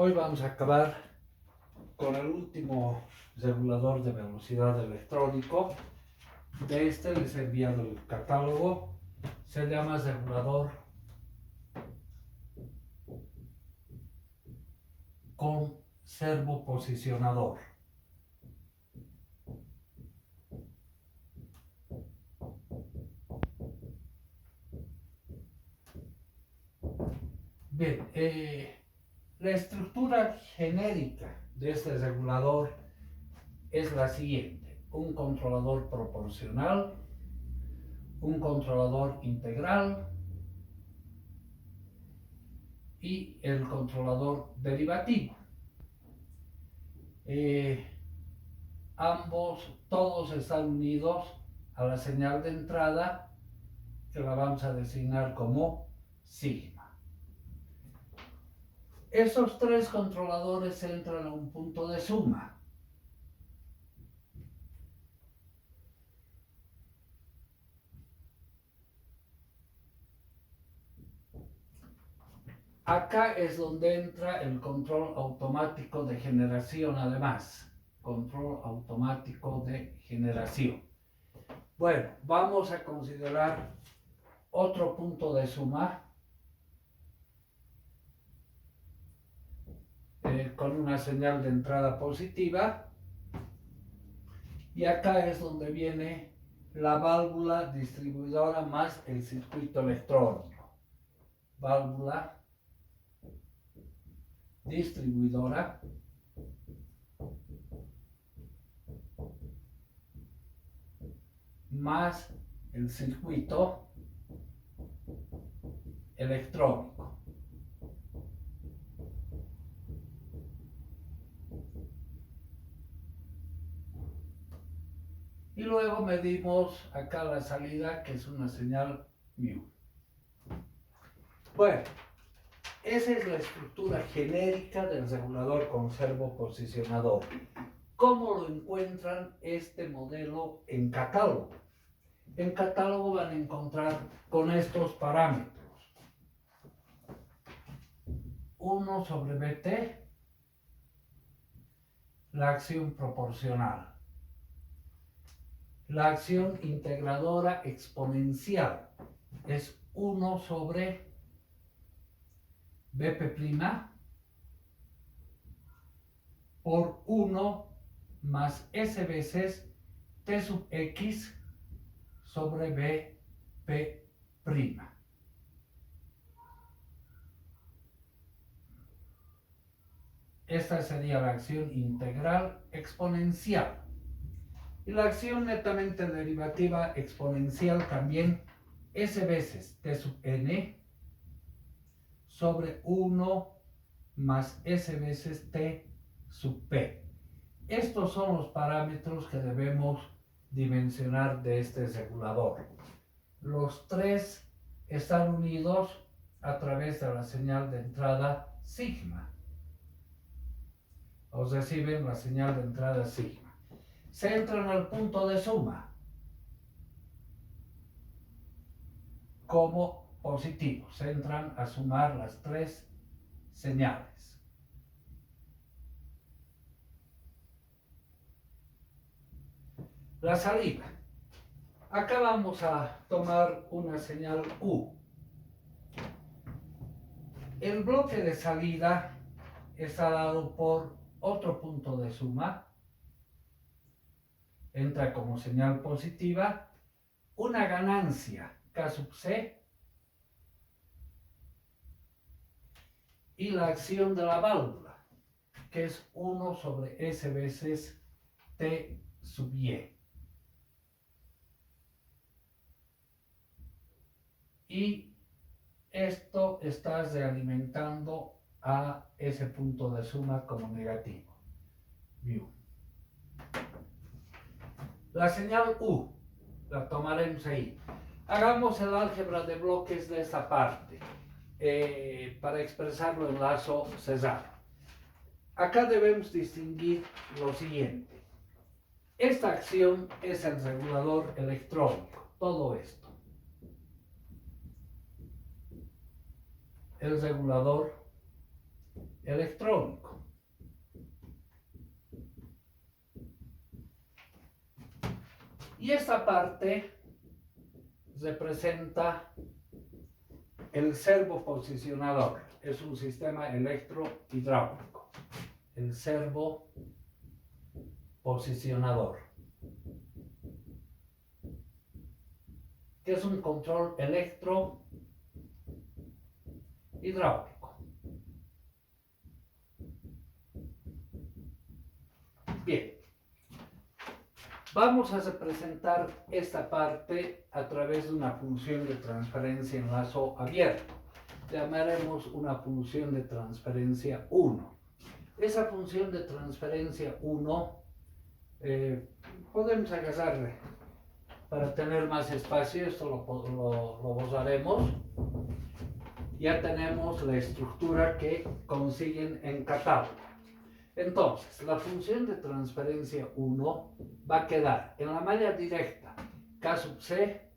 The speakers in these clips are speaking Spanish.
Hoy vamos a acabar con el último regulador de velocidad electrónico. De este les he enviado el catálogo. Se llama regulador con servoposicionador. Bien, la estructura genérica de este regulador es la siguiente: un controlador proporcional, un controlador integral y el controlador derivativo. Todos están unidos a la señal de entrada, que la vamos a designar como sigma. Esos tres controladores entran a un punto de suma. Acá es donde entra el control automático de generación, además. Control automático de generación. Bueno, vamos a considerar otro punto de suma con una señal de entrada positiva. Y acá es donde viene la válvula distribuidora más el circuito electrónico. Válvula distribuidora más el circuito electrónico. Y luego medimos acá la salida, que es una señal mu. Bueno, esa es la estructura genérica del regulador con servoposicionador. ¿Cómo lo encuentran este modelo en catálogo? En catálogo van a encontrar con estos parámetros: 1 sobre Bt, la acción proporcional, la acción integradora exponencial es 1 sobre Bp' por 1 más S veces T sub X sobre Bp'. Esta sería la acción integral exponencial. Y la acción netamente derivativa exponencial también, S veces T sub n sobre 1 más S veces T sub p. Estos son los parámetros que debemos dimensionar de este regulador. Los tres están unidos a través de la señal de entrada sigma. Os reciben la señal de entrada sigma. Se entran al punto de suma como positivos. Se entran a sumar las tres señales. La salida. Acá vamos a tomar una señal U. El bloque de salida está dado por otro punto de suma. Entra como señal positiva una ganancia K sub C y la acción de la válvula, que es 1 sobre S veces T sub Y. Y esto está realimentando a ese punto de suma como negativo, mu. La señal U la tomaremos ahí. Hagamos el álgebra de bloques de esta parte para expresarlo en lazo cerrado. Acá debemos distinguir lo siguiente: esta acción es el regulador electrónico, todo esto. El regulador electrónico. Y esta parte representa el servoposicionador. Es un sistema electrohidráulico. El servoposicionador, que es un control electrohidráulico. Bien. Vamos a representar esta parte a través de una función de transferencia en lazo abierto. Llamaremos una función de transferencia 1. Esa función de transferencia 1 podemos agarrarle para tener más espacio. Esto lo borraremos. Ya tenemos la estructura que consiguen en catálogo. Entonces, la función de transferencia 1 va a quedar en la malla directa K sub C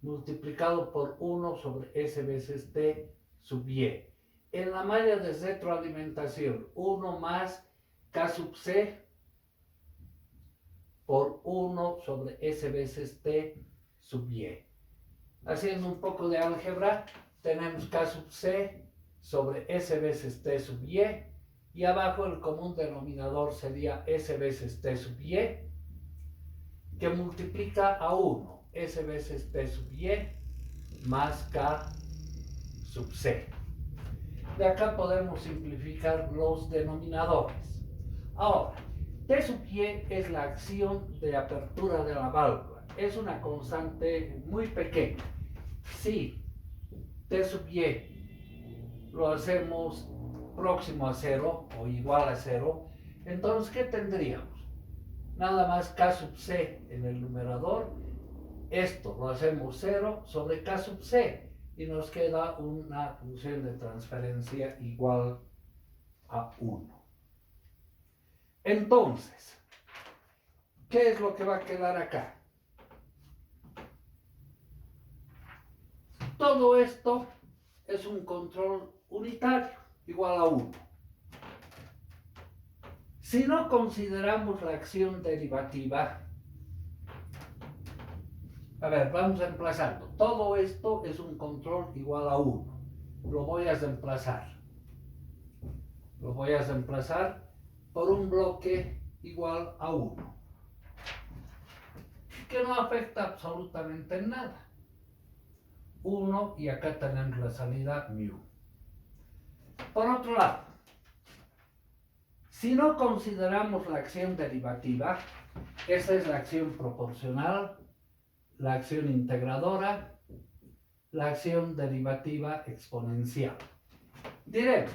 multiplicado por 1 sobre S veces T sub Y. En la malla de retroalimentación, 1 más K sub C por 1 sobre S veces T sub Y. Haciendo un poco de álgebra, tenemos K sub C sobre S veces T sub Y. Y abajo el común denominador sería S veces T sub Y, que multiplica a 1, S veces T sub Y, más K sub C. De acá podemos simplificar los denominadores. Ahora, T sub Y es la acción de apertura de la válvula. Es una constante muy pequeña. Si T sub Y lo hacemos próximo a 0 o igual a 0, entonces ¿qué tendríamos? Nada más K sub C en el numerador. Esto lo hacemos 0 sobre K sub C y nos queda una función de transferencia igual a 1. Entonces, ¿qué es lo que va a quedar acá? Todo esto es un control unitario, igual a 1. Si no consideramos la acción derivativa, a ver, vamos reemplazando. Todo esto es un control igual a 1. Lo voy a reemplazar. Lo voy a reemplazar por un bloque igual a 1, que no afecta absolutamente en nada. 1 y acá tenemos la salida mu. Por otro lado, si no consideramos la acción derivativa, esta es la acción proporcional, la acción integradora, la acción derivativa exponencial. Diremos,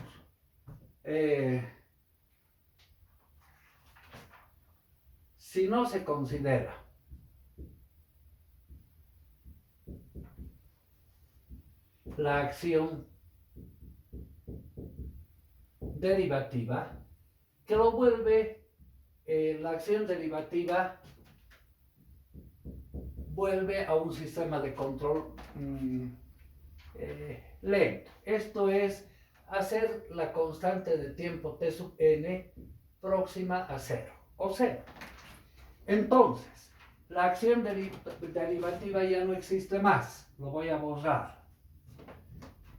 si no se considera la acción derivativa, que lo vuelve, la acción derivativa vuelve a un sistema de control lento. Esto es hacer la constante de tiempo T sub n próxima a 0 o 0. Entonces, la acción derivativa ya no existe más. Lo voy a borrar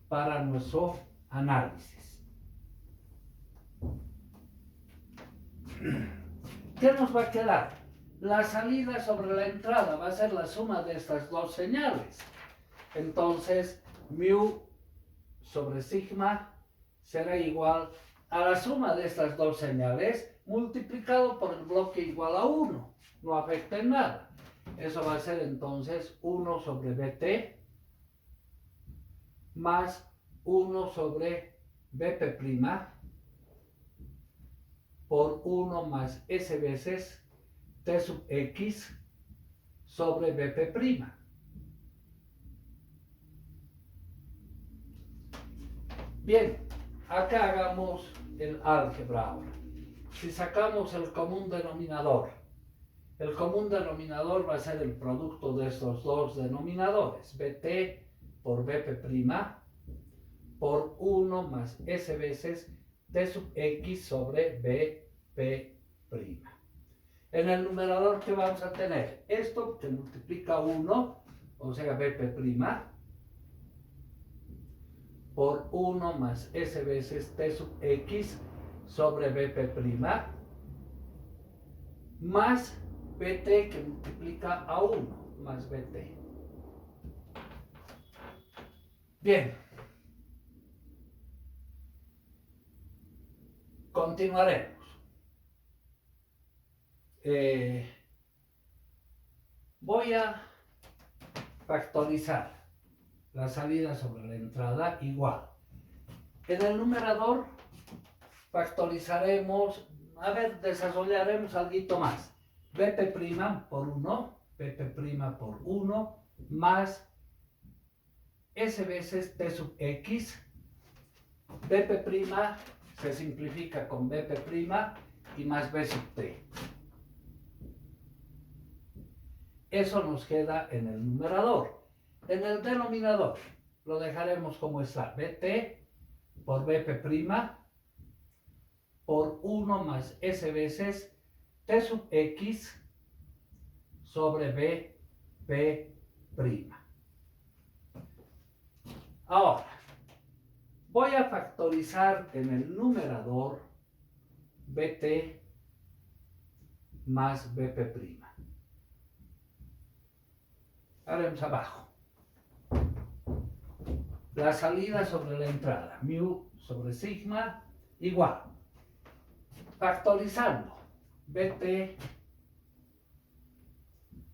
para nuestro análisis. ¿Qué nos va a quedar? La salida sobre la entrada va a ser la suma de estas dos señales. Entonces, mu sobre sigma será igual a la suma de estas dos señales multiplicado por el bloque igual a 1. No afecta en nada. Eso va a ser entonces 1 sobre Bt más 1 sobre Bp' por 1 más S veces T sub X sobre Bp'. Bien, acá hagamos el álgebra ahora. Si sacamos el común denominador va a ser el producto de estos dos denominadores, Bt por Bp' por 1 más S veces T sub X sobre BP'. En el numerador, ¿qué vamos a tener? Esto que multiplica 1, o sea, BP', por 1 más S veces T sub X sobre BP', más BT que multiplica a 1, más BT. Bien. Continuaremos. Voy a factorizar la salida sobre la entrada igual. En el numerador factorizaremos, desarrollaremos algo más. BP' por 1, BP' por 1, más S veces T sub X. BP' se simplifica con BP' y más B sub T. Eso nos queda en el numerador. En el denominador lo dejaremos como está. BT por BP' por 1 más S veces T sub X sobre BP'. Ahora, voy a factorizar en el numerador BT más BP'. Haremos abajo. La salida sobre la entrada, mu sobre sigma, igual. Factorizando, BT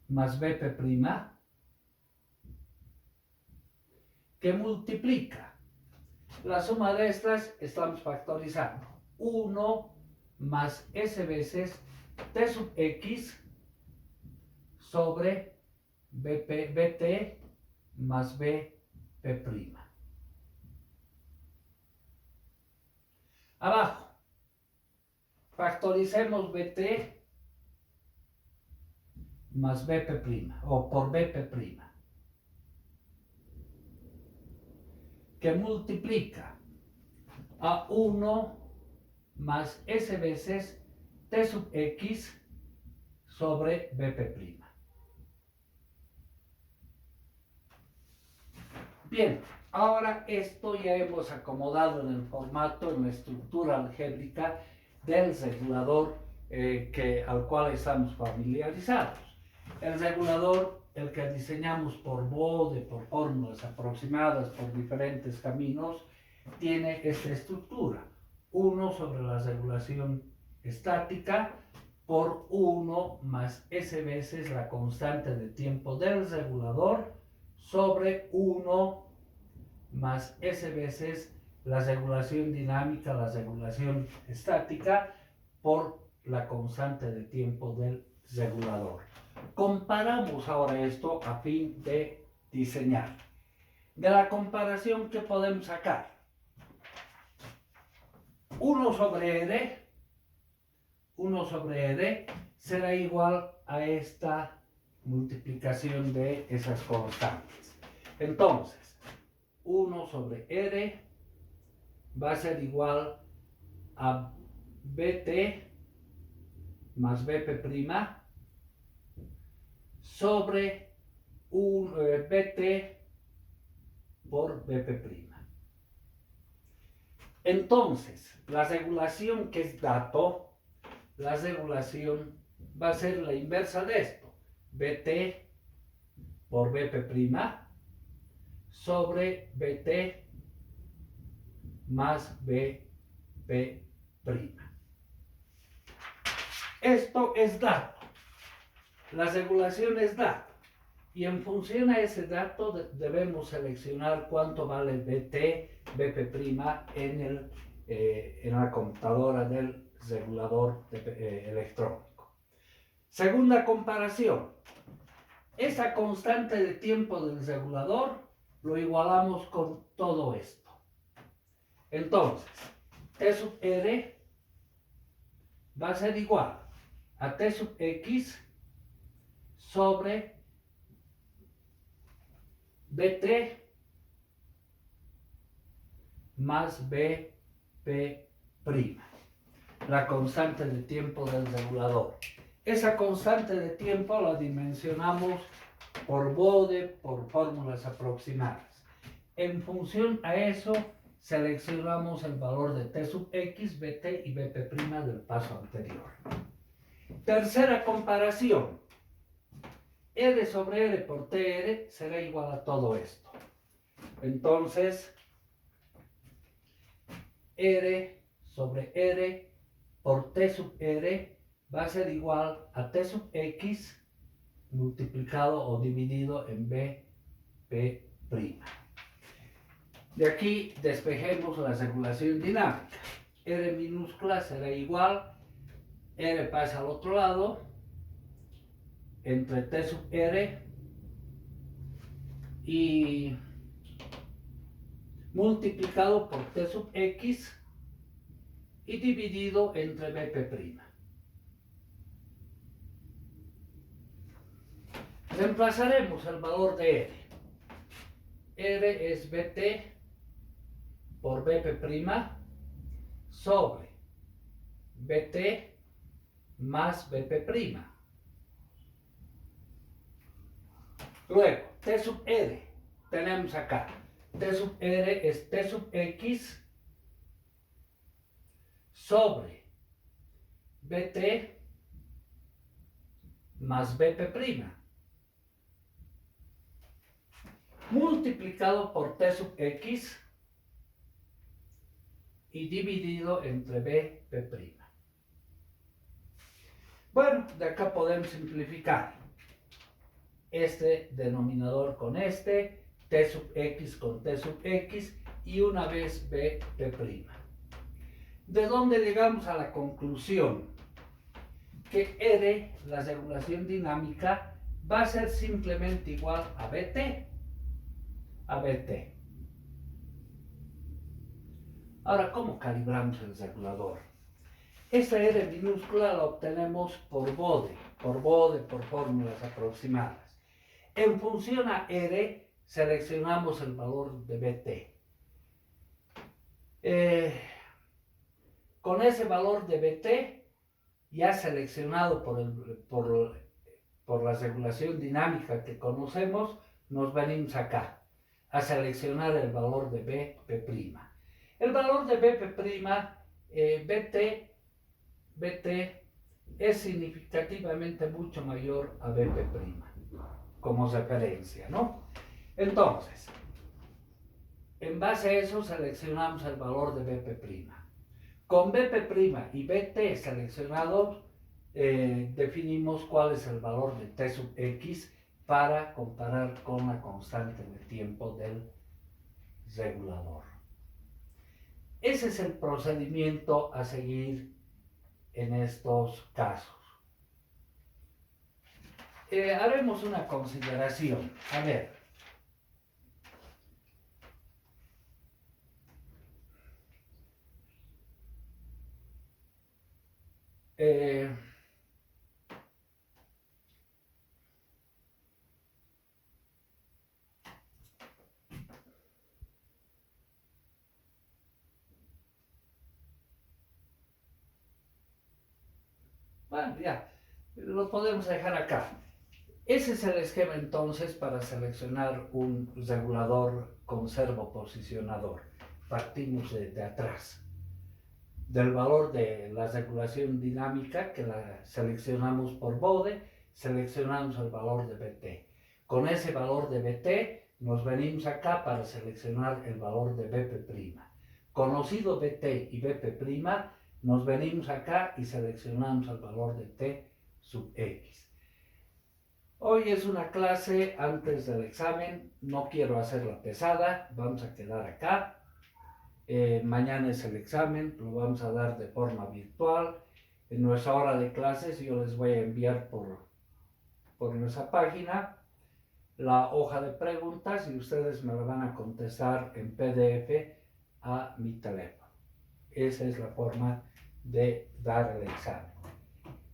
más BP', que multiplica. La suma de estas estamos factorizando. 1 más S veces T sub X sobre BT más BP'. Abajo, factoricemos BT más BP' o por BP', que multiplica a 1 más S veces T sub X sobre BP'. Bien, ahora esto ya hemos acomodado en el formato, en la estructura algébrica del regulador al cual estamos familiarizados. El regulador, el que diseñamos por Bode, por fórmulas aproximadas, por diferentes caminos, tiene esta estructura. 1 sobre la regulación estática por 1 más S veces la constante de tiempo del regulador sobre 1 más S veces la regulación dinámica, la regulación estática, por la constante de tiempo del regulador. Comparamos ahora esto a fin de diseñar. De la comparación, ¿qué podemos sacar? 1 sobre R será igual a esta multiplicación de esas constantes. Entonces, 1 sobre R va a ser igual a BT más BP' sobre BT por BP'. Entonces, la regulación que es dato, la regulación va a ser la inversa de esto. BT por BP' sobre BT más BP'. Esto es dato. La regulación es dato. Y en función a ese dato debemos seleccionar cuánto vale BT, BP' en la computadora del regulador electrónico. Segunda comparación. Esa constante de tiempo del regulador lo igualamos con todo esto. Entonces, T sub R va a ser igual a T sub X sobre BT más BP'. la constante de tiempo del regulador. Esa constante de tiempo la dimensionamos por Bode, por fórmulas aproximadas. En función a eso, seleccionamos el valor de T sub X, Bt y Bp' del paso anterior. Tercera comparación. R sobre R por TR será igual a todo esto. Entonces, R sobre R por T sub R va a ser igual a T sub X multiplicado o dividido en Bp'. De aquí despejemos la regulación dinámica. R minúscula será igual, R pasa al otro lado, entre T sub R y multiplicado por T sub X y dividido entre Bp'. Reemplazaremos el valor de R. R es Bt por Bp' sobre Bt más Bp'. Luego, T sub R, tenemos acá, T sub R es T sub X sobre Bt más Bp', multiplicado por T sub X y dividido entre Bp'. Bueno, de acá podemos simplificar este denominador con este, T sub X con T sub X y una vez Bp'. ¿De dónde llegamos a la conclusión? Que R, la regulación dinámica, va a ser simplemente igual a Bt. Ahora, ¿cómo calibramos el regulador? Esta R minúscula la obtenemos por Bode, por fórmulas aproximadas. En función a R, seleccionamos el valor de Bt. Con ese valor de Bt, ya seleccionado por la regulación dinámica que conocemos, nos venimos acá a seleccionar el valor de Bp'. El valor de Bp', Bt es significativamente mucho mayor a Bp' como referencia, ¿no? Entonces, en base a eso seleccionamos el valor de Bp'. Con Bp' y Bt seleccionados, definimos cuál es el valor de T sub X para comparar con la constante de tiempo del regulador. Ese es el procedimiento a seguir en estos casos. Haremos una consideración. A ver. Bueno, ya, lo podemos dejar acá. Ese es el esquema entonces para seleccionar un regulador con servoposicionador. Partimos de atrás. Del valor de la regulación dinámica, que la seleccionamos por Bode, seleccionamos el valor de Bt. Con ese valor de Bt nos venimos acá para seleccionar el valor de Bp'. Conocido Bt y Bp', nos venimos acá y seleccionamos el valor de T sub X. Hoy es una clase antes del examen, no quiero hacerla pesada, vamos a quedar acá. Mañana es el examen, lo vamos a dar de forma virtual. En nuestra hora de clases yo les voy a enviar por nuestra página la hoja de preguntas y ustedes me la van a contestar en PDF a mi teléfono. Esa es la forma de dar el examen.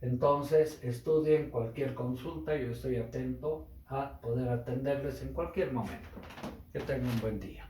Entonces, estudien cualquier consulta, yo estoy atento a poder atenderles en cualquier momento. Que tengan un buen día.